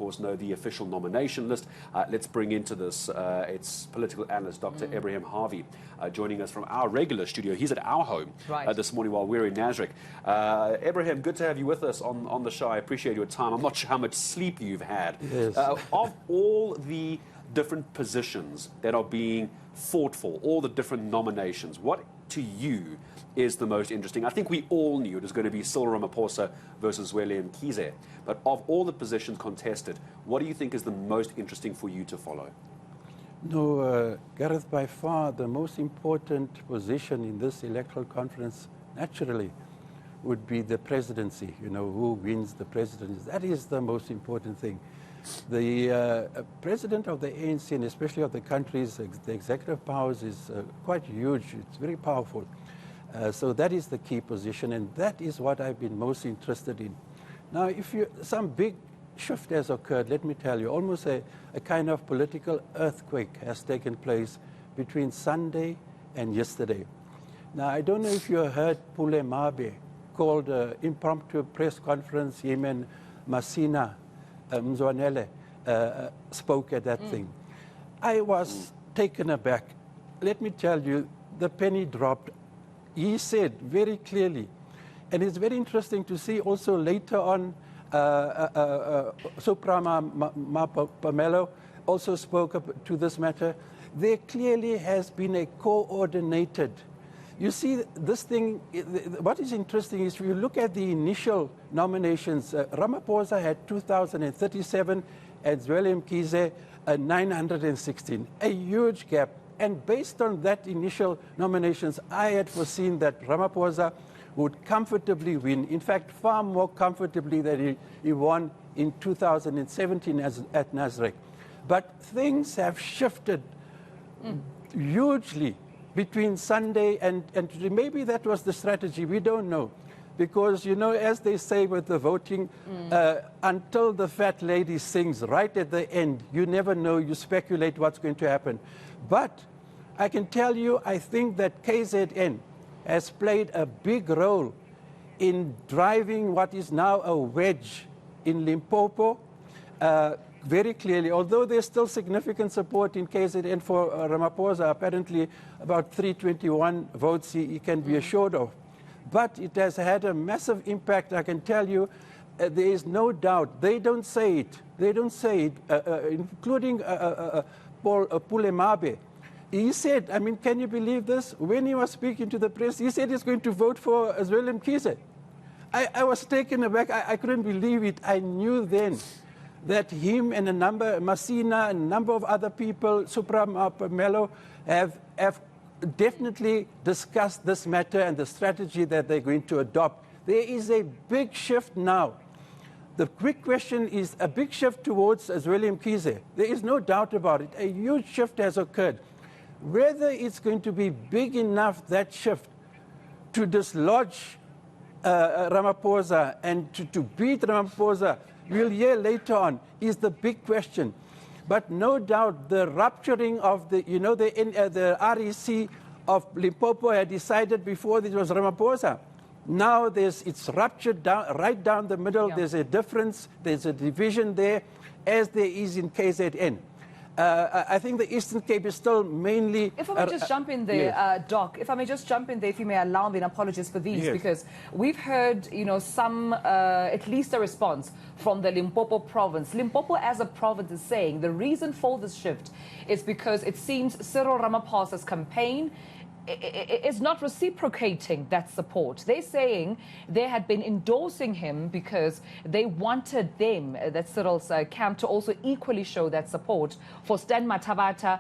course, know the official nomination list. Let's bring into this its political analyst, Dr. Ebrahim Harvey, joining us from our regular studio. He's at our home this morning while we're in Nasrec. Ebrahim, good to have you with us on the show. I appreciate your time. I'm not sure how much sleep you've had. Yes. Of all the different positions that are being fought for, all the different nominations, what to you is the most interesting? I think we all knew it was going to be Cyril Ramaphosa versus Zweli Mkhize. But of all the positions contested, what do you think is the most interesting for you to follow? No, Gareth, by far the most important position in this electoral conference, naturally, would be the presidency. You know, who wins the presidency. That is the most important thing. The president of the ANC, and especially of the country's the executive powers, is quite huge. It's very powerful. So that is the key position, and that is what I've been most interested in. Now, some big shift has occurred, let me tell you. Almost a kind of political earthquake has taken place between Sunday and yesterday. Now, I don't know if you heard Pule Mabe called an impromptu press conference. Him and Masina Mzwanele spoke at that thing. I was taken aback. Let me tell you, the penny dropped. He said very clearly, and it's very interesting to see also later on, Suprama Pamelo also spoke to this matter. There clearly has been a coordinated. You see, this thing, what is interesting is if you look at the initial nominations, Ramaphosa had 2,037 and Zweli Mkhize 916, a huge gap. And based on that initial nominations, I had foreseen that Ramaphosa would comfortably win, in fact, far more comfortably than he won in 2017 at Nasrec. But things have shifted hugely between Sunday and today. Maybe that was the strategy, we don't know. Because, you know, as they say with the voting, until the fat lady sings right at the end, you never know, you speculate what's going to happen. But I can tell you, I think that KZN has played a big role in driving what is now a wedge in Limpopo very clearly. Although there's still significant support in KZN for Ramaphosa, apparently about 321 votes he can be assured of. But it has had a massive impact, I can tell you. There is no doubt. They don't say it. They don't say it, including Pule Mabe. He said, I mean, can you believe this? When he was speaking to the press, he said he's going to vote for Zweli Mkhize. I was taken aback. I couldn't believe it. I knew then that him and Masina and a number of other people, Suprama Pamelo, have definitely discussed this matter and the strategy that they're going to adopt. There is a big shift now. The quick question is a big shift towards Zweli Mkhize. There is no doubt about it. A huge shift has occurred. Whether it's going to be big enough, that shift, to dislodge Ramaphosa and to beat Ramaphosa, we'll hear later on, is the big question. But no doubt the rupturing of the REC of Limpopo had decided before this was Ramaphosa. Now it's ruptured right down the middle. There's a difference, there's a division there, as there is in KZN. I think the Eastern Cape is still mainly... If I may just jump in there, yes. Doc, if I may just jump in there, if you may allow me, and apologies for these, yes. Because we've heard, you know, some, at least a response from the Limpopo province. Limpopo as a province is saying the reason for this shift is because it seems Cyril Ramaphosa's campaign is not reciprocating that support. They're saying they had been endorsing him because they wanted them, that Cyril's camp, to also equally show that support for Stan Matavata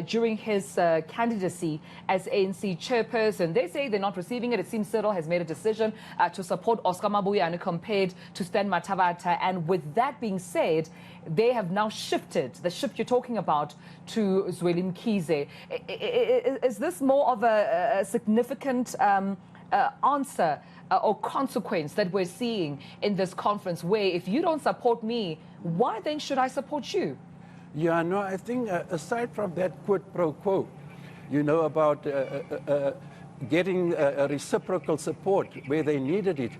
during his candidacy as ANC chairperson. They say they're not receiving it. It seems Cyril has made a decision to support Oscar Mabuyane compared to Stan Matavata. And with that being said, they have now shifted, the shift you're talking about, to Zweli Mkhize. Is this more of a significant answer or consequence that we're seeing in this conference, where if you don't support me, why then should I support you? Yeah, no, I think aside from that quid pro quo, you know, about getting reciprocal support where they needed it,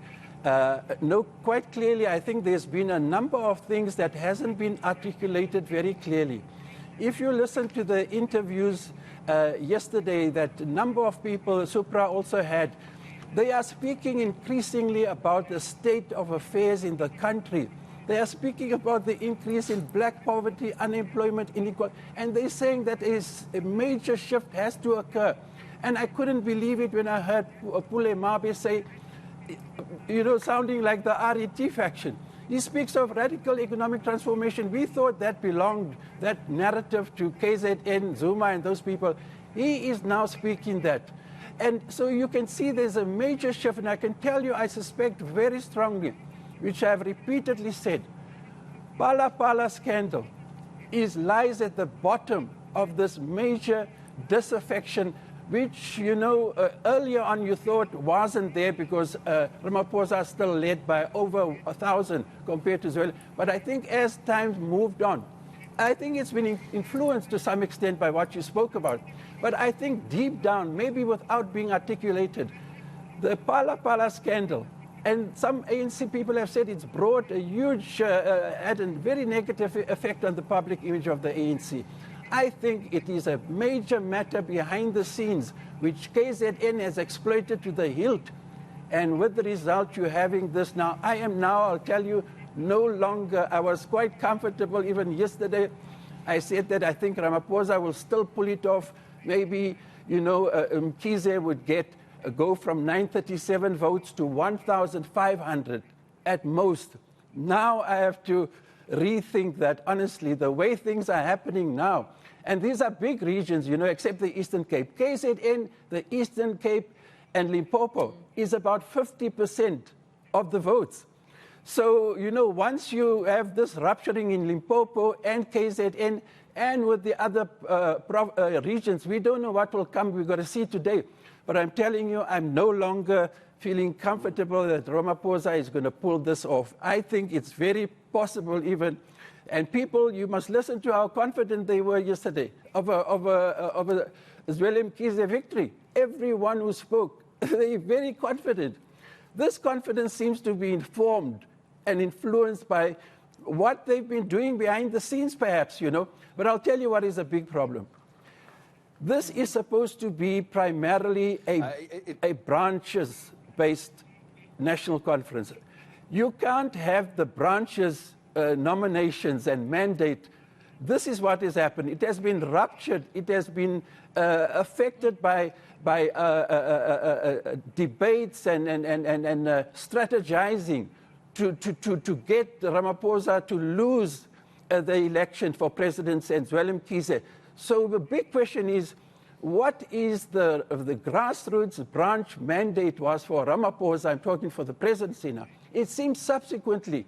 No, quite clearly, I think there's been a number of things that hasn't been articulated very clearly. If you listen to the interviews yesterday that a number of people, Supra also had, they are speaking increasingly about the state of affairs in the country. They are speaking about the increase in black poverty, unemployment, inequality, and they're saying that a major shift has to occur. And I couldn't believe it when I heard Pule Mabe say, you know, sounding like the RET faction. He speaks of radical economic transformation. We thought that belonged, that narrative, to KZN, Zuma, and those people. He is now speaking that. And so you can see there's a major shift, and I can tell you, I suspect very strongly, which I have repeatedly said, Pala scandal lies at the bottom of this major disaffection, which, you know, earlier on you thought wasn't there because Ramaphosa is still led by over 1,000 compared to Zweli. But I think as time moved on, I think it's been influenced to some extent by what you spoke about. But I think deep down, maybe without being articulated, the Pala scandal, and some ANC people have said it's brought a huge, had a very negative effect on the public image of the ANC. I think it is a major matter behind the scenes, which KZN has exploited to the hilt. And with the result, you're having this now. I am now, I'll tell you, no longer, I was quite comfortable even yesterday. I said that I think Ramaphosa will still pull it off. Maybe, you know, Mkhize would go from 937 votes to 1,500 at most. Now I have to rethink that, honestly, the way things are happening now. And these are big regions, you know, except the Eastern Cape. KZN, the Eastern Cape, and Limpopo is about 50% of the votes. So, you know, once you have this rupturing in Limpopo and KZN and with the other regions, we don't know what will come. We've got to see today. But I'm telling you, I'm no longer feeling comfortable that Ramaphosa is going to pull this off. I think it's very possible even. And people, you must listen to how confident they were yesterday of a Zweli Mkhize victory. Everyone who spoke, they're very confident. This confidence seems to be informed and influenced by what they've been doing behind the scenes, perhaps, you know. But I'll tell you what is a big problem. This is supposed to be primarily a branches-based national conference. You can't have the branches nominations and mandate. This is what has happened. It has been ruptured. It has been affected by debates and strategizing to get Ramaphosa to lose the election for president and Zweli Mkhize. So the big question is, what is the grassroots branch mandate was for Ramaphosa? I'm talking for the presidency now. It seems subsequently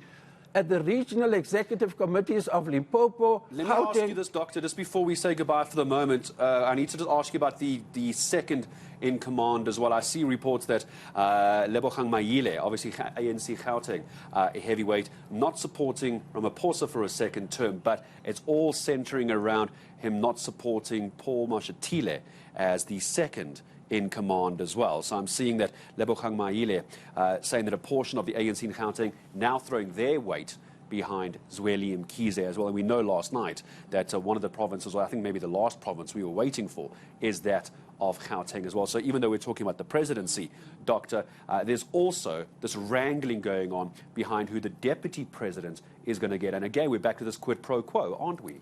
at the regional executive committees of Limpopo. Let me ask you this, Doctor, just before we say goodbye for the moment. I need to just ask you about the second in command as well. I see reports that Lebogang Maile, obviously ANC Gauteng, a heavyweight, not supporting Ramaphosa for a second term, but it's all centering around him not supporting Paul Mashatile as the second in command as well. So I'm seeing that Lebogang Maile saying that a portion of the ANC in Gauteng now throwing their weight behind Zweli Mkhize as well. And we know last night that one of the provinces, or I think maybe the last province we were waiting for, is that of Gauteng as well. So even though we're talking about the presidency, Doctor, there's also this wrangling going on behind who the deputy president is going to get. And again, we're back to this quid pro quo, aren't we?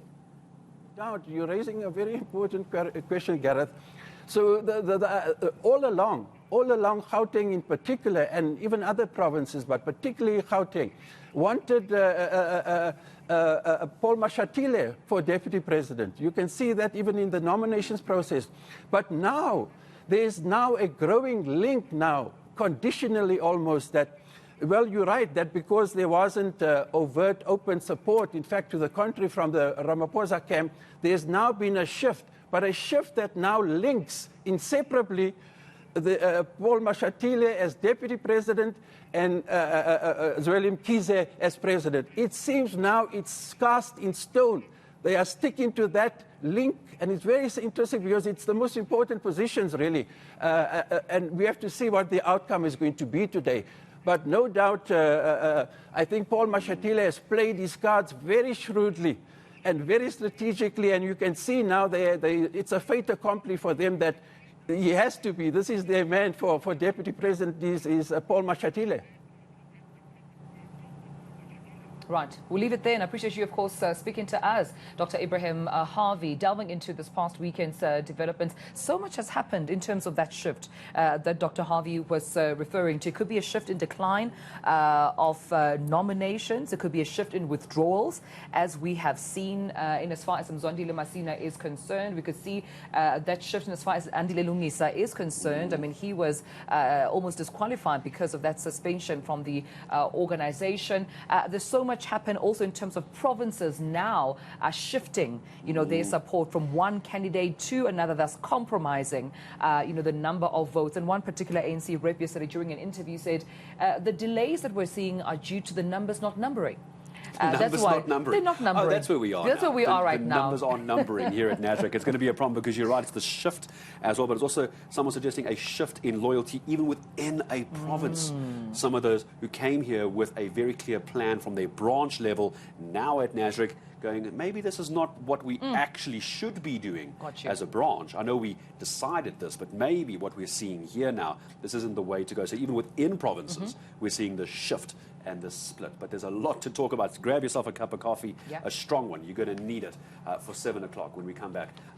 Doubt. You're raising a very important question, Gareth. So all along, Gauteng in particular, and even other provinces, but particularly Gauteng, wanted Paul Mashatile for deputy president. You can see that even in the nominations process. But now, there's now a growing link now, conditionally almost, that, well, you're right, that because there wasn't overt, open support, in fact, to the contrary, from the Ramaphosa camp, there's now been a shift. But a shift that now links inseparably Paul Mashatile as deputy president and Zweli Mkhize as president. It seems now it's cast in stone. They are sticking to that link, and it's very interesting because it's the most important positions, really. And we have to see what the outcome is going to be today. But no doubt, I think Paul Mashatile has played his cards very shrewdly and very strategically, and you can see now it's a fait accompli for them that he has to be. This is their man for Deputy President, is Paul Mashatile. Right. We'll leave it there, and I appreciate you, of course, speaking to us, Dr. Ibrahim Harvey, delving into this past weekend's developments. So much has happened in terms of that shift that Dr. Harvey was referring to. It could be a shift in decline of nominations. It could be a shift in withdrawals, as we have seen in as far as Mzwandile Masina is concerned. We could see that shift in as far as Andile Lungisa is concerned. I mean, he was almost disqualified because of that suspension from the organization. There's so much happen also in terms of provinces now are shifting, their support from one candidate to another, thus compromising, the number of votes. And one particular ANC rep yesterday during an interview said the delays that we're seeing are due to the numbers not numbering. That's why not numbering. They're not numbering. Oh, that's where we are. That's now. where we are right the now. Numbers are numbering here at Nasrec. It's going to be a problem because you're right. It's the shift as well, but it's also someone suggesting a shift in loyalty even within a province. Some of those who came here with a very clear plan from their branch level now at Nasrec going, maybe this is not what we actually should be doing as a branch. I know we decided this, but maybe what we're seeing here now, this isn't the way to go. So even within provinces, we're seeing the shift and the split. But there's a lot to talk about. Grab yourself a cup of coffee, a strong one. You're going to need it for 7 o'clock when we come back.